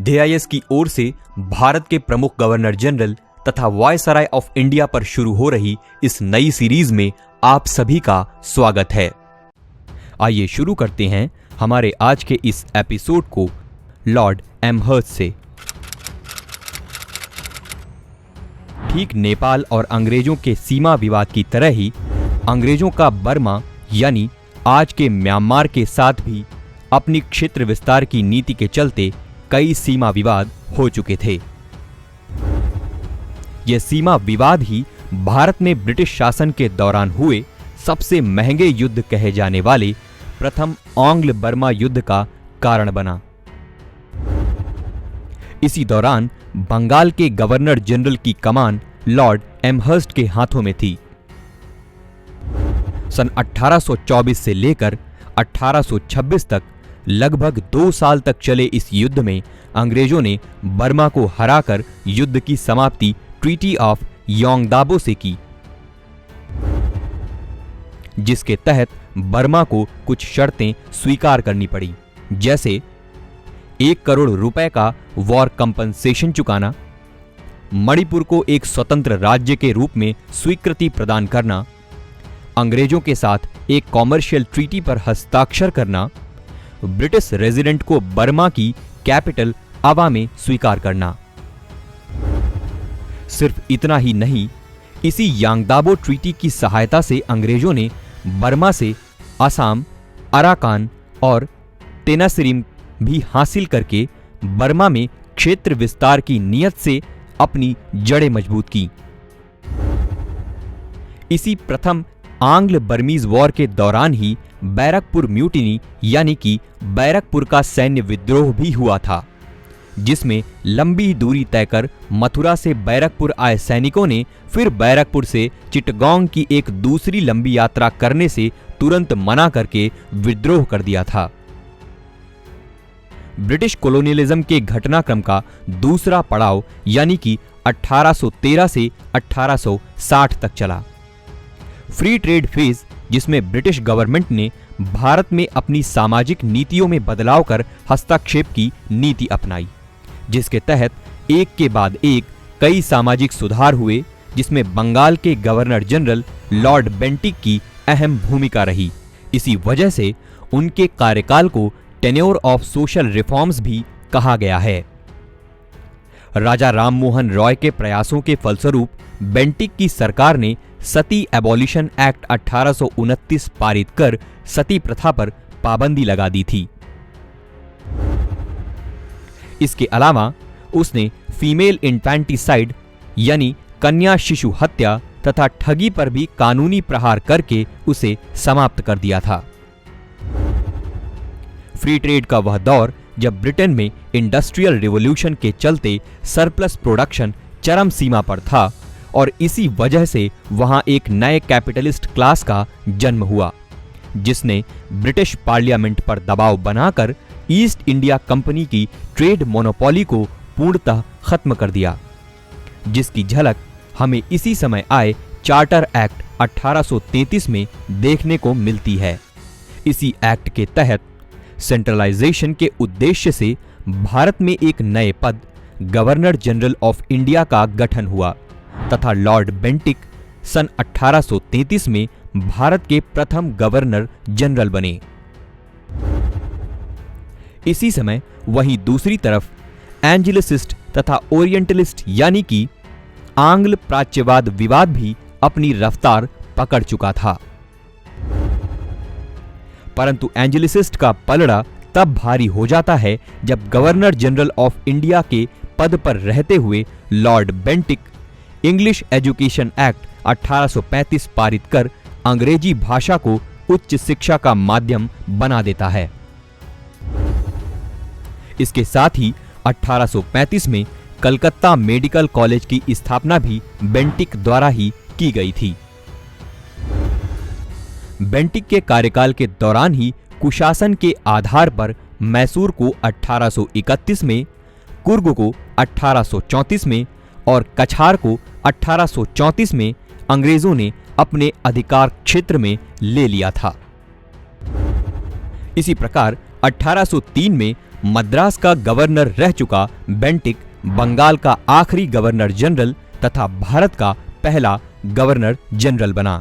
DIS की ओर से भारत के प्रमुख गवर्नर जनरल तथा वायसराय ऑफ इंडिया पर शुरू हो रही इस नई सीरीज में आप सभी का स्वागत है। आइए शुरू करते हैं हमारे आज के इस एपिसोड को लॉर्ड एमहर्स्ट से। ठीक नेपाल और अंग्रेजों के सीमा विवाद की तरह ही अंग्रेजों का बर्मा यानी आज के म्यांमार के साथ भी अपनी क्षेत्र विस्तार की नीति के चलते कई सीमा विवाद हो चुके थे। यह सीमा विवाद ही भारत में ब्रिटिश शासन के दौरान हुए सबसे महंगे युद्ध कहे जाने वाले प्रथम आंग्ल बर्मा युद्ध का कारण बना। इसी दौरान बंगाल के गवर्नर जनरल की कमान लॉर्ड एमहर्स्ट के हाथों में थी। सन 1824 से लेकर 1826 तक लगभग 2 साल तक चले इस युद्ध में अंग्रेजों ने बर्मा को हराकर युद्ध की समाप्ति ट्रीटी ऑफ योंगदाबो से की, जिसके तहत बर्मा को कुछ शर्तें स्वीकार करनी पड़ी, जैसे 1 करोड़ रुपए का वॉर कंपनसेशन चुकाना, मणिपुर को एक स्वतंत्र राज्य के रूप में स्वीकृति प्रदान करना, अंग्रेजों के साथ एक कॉमर्शियल ट्रीटी पर हस्ताक्षर करना, ब्रिटिश रेजिडेंट को बर्मा की कैपिटल अवा में स्वीकार करना। सिर्फ इतना ही नहीं, इसी यांगदाबो ट्रीटी की सहायता से अंग्रेजों ने बर्मा से असम, अराकान और तेनासिरिम भी हासिल करके बर्मा में क्षेत्र विस्तार की नीयत से अपनी जड़ें मजबूत की। इसी प्रथम आंग्ल बर्मीज वॉर के दौरान ही बैरकपुर म्यूटिनी यानी कि बैरकपुर का सैन्य विद्रोह भी हुआ था, जिसमें लंबी दूरी तय कर मथुरा से बैरकपुर आए सैनिकों ने फिर बैरकपुर से चिटगांव की एक दूसरी लंबी यात्रा करने से तुरंत मना करके विद्रोह कर दिया था। ब्रिटिश कोलोनियलिज्म के घटनाक्रम का दूसरा पड़ाव यानी कि 1813 से 1860 तक चला। फ्री ट्रेड फेज, जिसमें ब्रिटिश गवर्नमेंट ने भारत में अपनी सामाजिक नीतियों में बदलाव कर हस्तक्षेप की नीति अपनाई, जिसके तहत एक के बाद एक कई सामाजिक सुधार हुए, जिसमें बंगाल के गवर्नर जनरल लॉर्ड बेंटिक की अहम भूमिका रही। इसी वजह से उनके कार्यकाल को टेन्योर ऑफ सोशल रिफॉर्म्स भी कहा गया है। राजा राममोहन रॉय के प्रयासों के फलस्वरूप बेंटिक की सरकार ने सती एबॉलिशन एक्ट 1829 पारित कर सती प्रथा पर पाबंदी लगा दी थी। इसके अलावा उसने फीमेल इन्फेंटिसाइड यानी कन्या शिशु हत्या तथा ठगी पर भी कानूनी प्रहार करके उसे समाप्त कर दिया था। फ्री ट्रेड का वह दौर जब ब्रिटेन में इंडस्ट्रियल रिवॉल्यूशन के चलते सरप्लस प्रोडक्शन चरम सीमा पर था और इसी वजह से वहां एक नए कैपिटलिस्ट क्लास का जन्म हुआ, जिसने ब्रिटिश पार्लियामेंट पर दबाव बनाकर ईस्ट इंडिया कंपनी की ट्रेड मोनोपोली को पूर्णतः खत्म कर दिया, जिसकी झलक हमें इसी समय आए चार्टर एक्ट 1833 में देखने को मिलती है। इसी एक्ट के तहत सेंट्रलाइजेशन के उद्देश्य से भारत में एक नए पद गवर्नर जनरल ऑफ इंडिया का गठन हुआ तथा लॉर्ड बेंटिक सन 1833 में भारत के प्रथम गवर्नर जनरल बने। इसी समय वहीं दूसरी तरफ एंजेलिसिस्ट तथा ओरिएंटलिस्ट यानी कि आंग्ल प्राच्यवाद विवाद भी अपनी रफ्तार पकड़ चुका था, परंतु एंजेलिसिस्ट का पलड़ा तब भारी हो जाता है जब गवर्नर जनरल ऑफ इंडिया के पद पर रहते हुए Lord Bentinck English education act 1835 पारित कर अंग्रेजी भाषा को उच्च शिक्षा का माध्यम बना देता है। इसके साथ ही 1835 में कलकत्ता मेडिकल कॉलेज की स्थापना भी बेंटिक द्वारा ही की गई थी। बेंटिक के कार्यकाल के दौरान ही कुशासन के आधार पर मैसूर को 1831 में, कुर्ग को 1834 में और कछार को 1834 में अंग्रेजों ने अपने अधिकार क्षेत्र में ले लिया था। इसी प्रकार 1803 में मद्रास का गवर्नर रह चुका बेंटिक बंगाल का आखिरी गवर्नर जनरल तथा भारत का पहला गवर्नर जनरल बना।